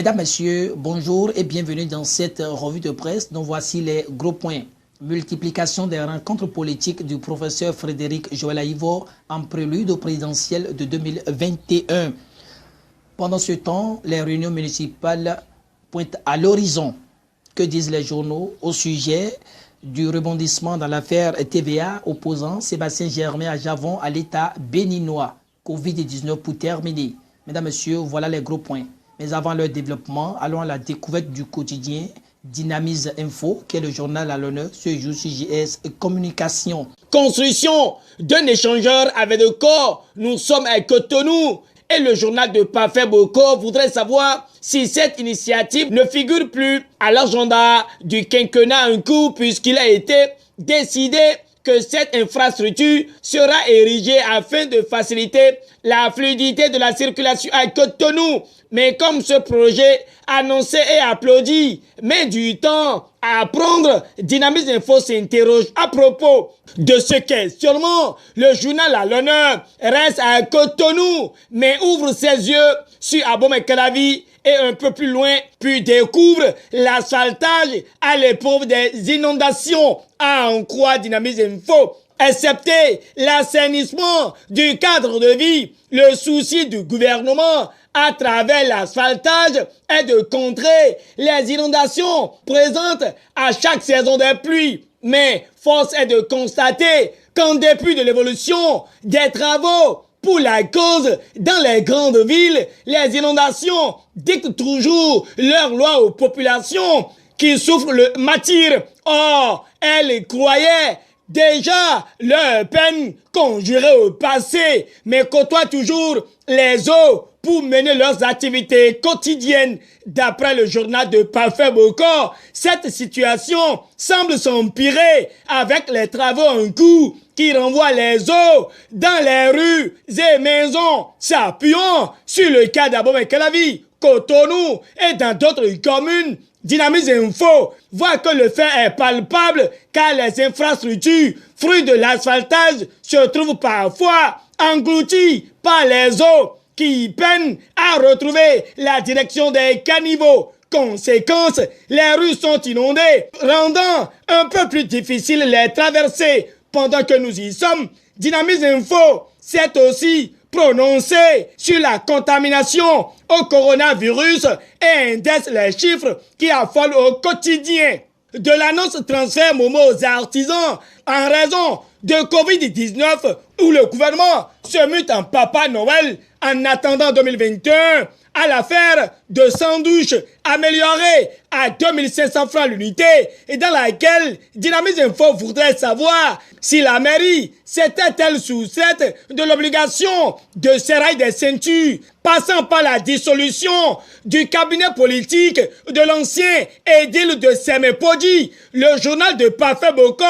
Mesdames, Messieurs, bonjour et bienvenue dans cette revue de presse dont voici les gros points. Multiplication des rencontres politiques du professeur Frédéric Joël Aïvo en prélude au présidentiel de 2021. Pendant ce temps, les réunions municipales pointent à l'horizon. Que disent les journaux au sujet du rebondissement dans l'affaire TVA opposant Sébastien Germain à Javon à l'État béninois? Covid-19 pour terminer. Mesdames, Messieurs, voilà les gros points. Mais avant leur développement, allons à la découverte du quotidien Dynamise Info, qui est le journal à l'honneur ce jour sur JS Communication. Construction d'un échangeur avec le corps, nous sommes à Cotonou. Et le journal de Parfait Boko voudrait savoir si cette initiative ne figure plus à l'agenda du quinquennat en cours, puisqu'il a été décidé que cette infrastructure sera érigée afin de faciliter la fluidité de la circulation à Cotonou. Mais comme ce projet annoncé et applaudi met du temps à prendre, Dynamise Info s'interroge à propos de ce questionnement. Le journal à l'honneur reste à Cotonou, mais ouvre ses yeux sur Abomey-Calavi et un peu plus loin, puis découvre l'asphaltage à l'épreuve des inondations. À en croire Dynamise Info, excepté l'assainissement du cadre de vie, le souci du gouvernement à travers l'asphaltage est de contrer les inondations présentes à chaque saison des pluies. Mais force est de constater qu'en dépit de l'évolution des travaux pour la cause dans les grandes villes, les inondations dictent toujours leurs lois aux populations qui souffrent le martyre. Or, elles croyaient déjà leur peine conjurée au passé, mais côtoient toujours les eaux pour mener leurs activités quotidiennes. D'après le journal de Parfait Boko, cette situation semble s'empirer avec les travaux en cours qui renvoient les eaux dans les rues et maisons, s'appuyant sur le cas d'Abomey-Calavi, Cotonou et dans d'autres communes. Dynamise Info voit que le fait est palpable car les infrastructures, fruits de l'asphaltage, se trouvent parfois englouties par les eaux qui peinent à retrouver la direction des caniveaux. Conséquence, les rues sont inondées, rendant un peu plus difficile les traversées. Pendant que nous y sommes, Dynamise Info s'est aussi prononcé sur la contamination au coronavirus et indexe les chiffres qui affolent au quotidien. De l'annonce transfert Momo aux artisans en raison de Covid-19 où le gouvernement se mute en Papa Noël en attendant 2021 à l'affaire de sandwich améliorée à 2500 francs l'unité et dans laquelle Dynamise Info voudrait savoir si la mairie s'était-elle soustraite de l'obligation de serrer des ceintures, passant par la dissolution du cabinet politique de l'ancien édile de Semepodi. Le journal de Parfait Boko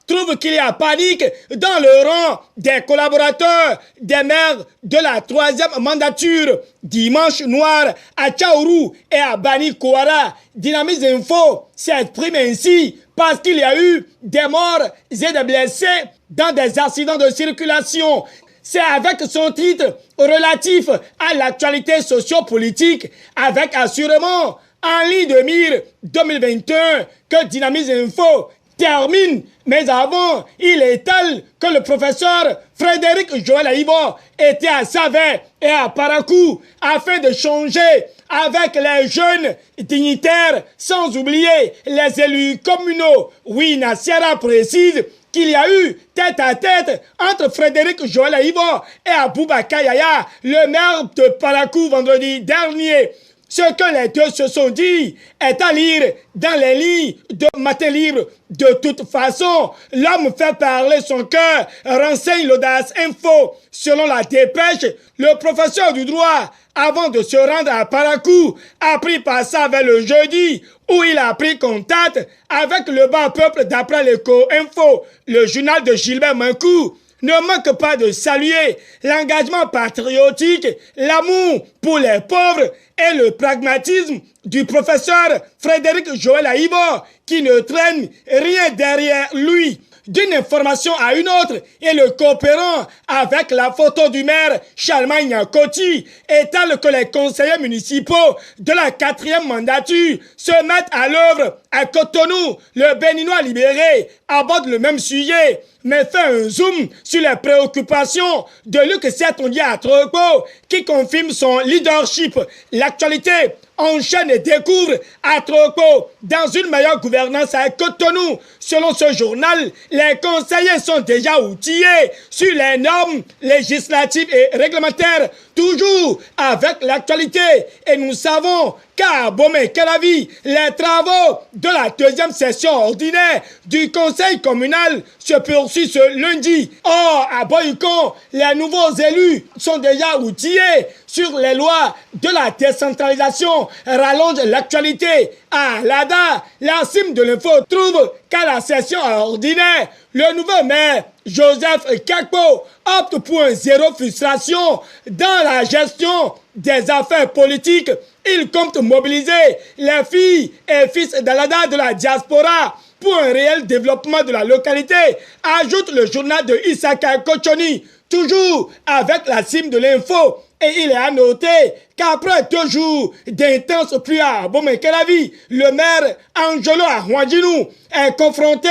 trouve qu'il y a panique dans le rang des collaborateurs des maires de la 3e mandature. Dimanche noir à Tchaourou et à Bani Kouara, Dynamise Info s'exprime ainsi parce qu'il y a eu des morts et des blessés dans des accidents de circulation. C'est avec son titre relatif à l'actualité sociopolitique, avec assurément en ligne de mire 2021 que Dynamise Info termine. Mais avant, il étale que le professeur Frédéric Joël Aïvo était à Savet et à Parakou afin de changer avec les jeunes dignitaires, sans oublier les élus communaux. Oui, Nassiara précise qu'il y a eu tête à tête entre Frédéric Joël Aïvo et Aboubakar Yaya, le maire de Parakou vendredi dernier. Ce que les deux se sont dit est à lire dans les lignes de Matin Libre. De toute façon, l'homme fait parler son cœur, renseigne l'Audace Info. Selon la dépêche, le professeur du droit, avant de se rendre à Parakou, a pris passage vers le jeudi, où il a pris contact avec le bas peuple d'après l'Eco-Info, le journal de Gilbert Mankou. Ne manque pas de saluer l'engagement patriotique, l'amour pour les pauvres et le pragmatisme du professeur Frédéric Joël Aïvo qui ne traîne rien derrière lui. d'une information à une autre et le coopérant avec la photo du maire Charlemagne Coty étale que les conseillers municipaux de la 4e mandature se mettent à l'œuvre à Cotonou. Le Béninois libéré aborde le même sujet, mais fait un zoom sur les préoccupations de Luc Sertondier à Tropo, qui confirme son leadership. L'actualité enchaîne et découvre à Tropo dans une meilleure gouvernance à Cotonou. Selon ce journal, les conseillers sont déjà outillés sur les normes législatives et réglementaires, toujours avec l'actualité. Et nous savons qu'à Bomé-Kelavi, les travaux de la 2e session ordinaire du conseil communal se poursuivent ce lundi. Or, à Boycon, les nouveaux élus sont déjà outillés sur les lois de la décentralisation, rallonge l'actualité. À Lada, la cime de l'info trouve qu'à la session ordinaire, le nouveau maire Joseph Kakpo opte pour un zéro frustration dans la gestion des affaires politiques. Il compte mobiliser les filles et fils d'Alada de la diaspora pour un réel développement de la localité, ajoute le journal de Isaka Kochoni, toujours avec la cime de l'info. Et il est à noter qu'après 2 jours d'intenses pluies à Bomé-Kelavi, le maire Angelo Ahouadjinou est confronté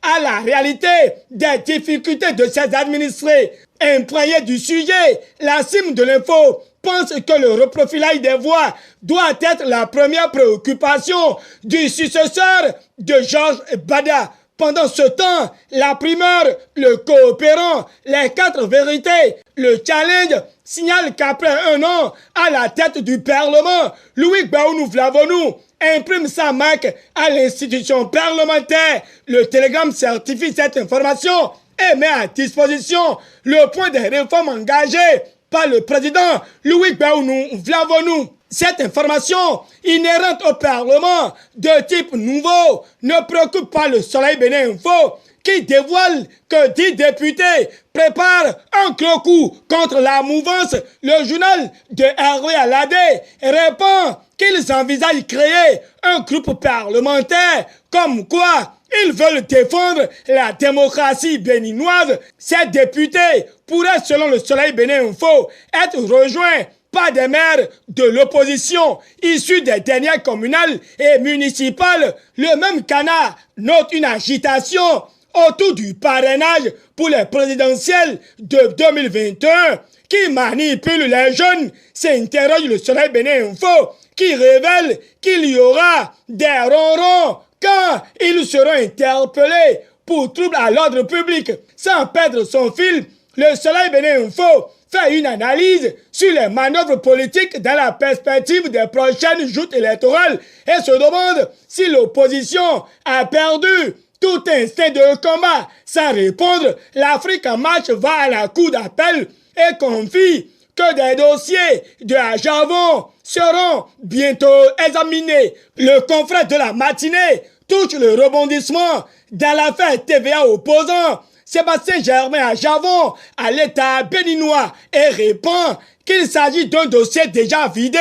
à la réalité des difficultés de ses administrés. Imprégné du sujet, la cime de l'info pense que le reprofilage des voix doit être la première préoccupation du successeur de Georges Bada. Pendant ce temps, la primeur, le coopérant, les 4 vérités, le challenge signale qu'après 1 an à la tête du Parlement, Louis Baounou Vlavonou imprime sa marque à l'institution parlementaire. Le Télégramme certifie cette information et met à disposition le point des réformes engagées par le président Louis Baounou Vlavonou. Cette information inhérente au Parlement de type nouveau ne préoccupe pas le Soleil Bénin Info, qui dévoile que 10 députés préparent un gros coup contre la mouvance. Le journal de Hervé Aladé répond qu'ils envisagent créer un groupe parlementaire, comme quoi ils veulent défendre la démocratie béninoise. Ces députés pourraient, selon le Soleil Bénin Info, être rejoints par des maires de l'opposition issus des dernières communales et municipales. Le même canard note une agitation autour du parrainage pour les présidentielles de 2021 qui manipule les jeunes, s'interroge le Soleil Bénin Info, qui révèle qu'il y aura des ronrons quand ils seront interpellés pour trouble à l'ordre public. Sans perdre son fil, le Soleil Bénin Info fait une analyse sur les manœuvres politiques dans la perspective des prochaines joutes électorales et se demande si l'opposition a perdu tout instinct de combat. Sans répondre, l'Afrique en marche va à la cour d'appel et confie que des dossiers de Javon seront bientôt examinés. Le confrère de la matinée touche le rebondissement dans l'affaire TVA opposant Sébastien Germain à Javon à l'État béninois et répond qu'il s'agit d'un dossier déjà vidé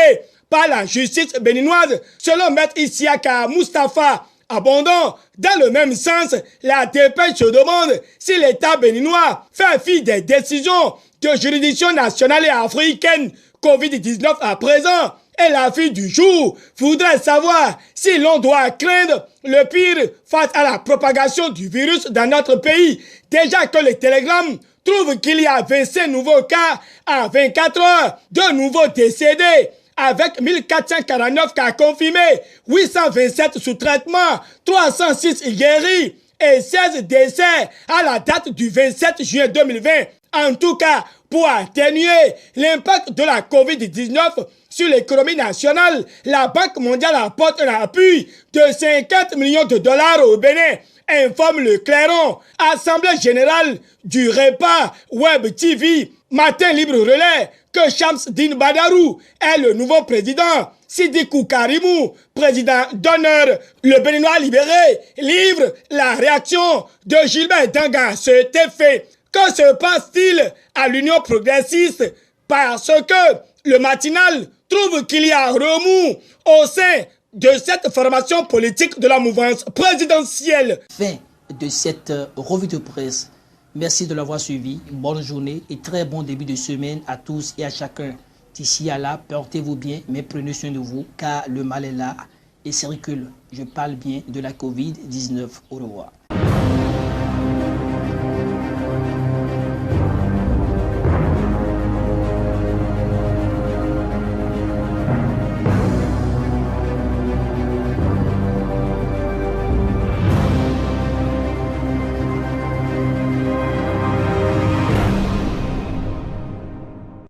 par la justice béninoise, selon Maître Isiaka Mustafa. Abondant, dans le même sens, la dépêche se demande si l'État béninois fait fi des décisions de juridiction nationale et africaine. Covid-19 à présent est la fille du jour. Voudrait savoir si l'on doit craindre le pire face à la propagation du virus dans notre pays. Déjà que les télégrammes trouvent qu'il y a 25 nouveaux cas en 24 heures, de nouveaux décédés, avec 1449 cas confirmés, 827 sous traitement, 306 guéris et 16 décès à la date du 27 juin 2020. En tout cas, pour atténuer l'impact de la Covid-19 sur l'économie nationale, la Banque mondiale apporte un appui de 50 millions de dollars au Bénin, informe le Clairon. Assemblée générale du repas Web TV, Matin Libre Relais, que Shamsdine Badarou est le nouveau président. Sidikou Karimou, président d'honneur, le Béninois libéré, livre la réaction de Gilbert Danga à cet effet. Que se passe-t-il à l'Union progressiste? Parce que le matinal trouve qu'il y a remous au sein de cette formation politique de la mouvance présidentielle. Fin de cette revue de presse. Merci de l'avoir suivi. Bonne journée et très bon début de semaine à tous et à chacun. D'ici à là, portez-vous bien, mais prenez soin de vous car le mal est là et circule. Je parle bien de la Covid-19. Au revoir.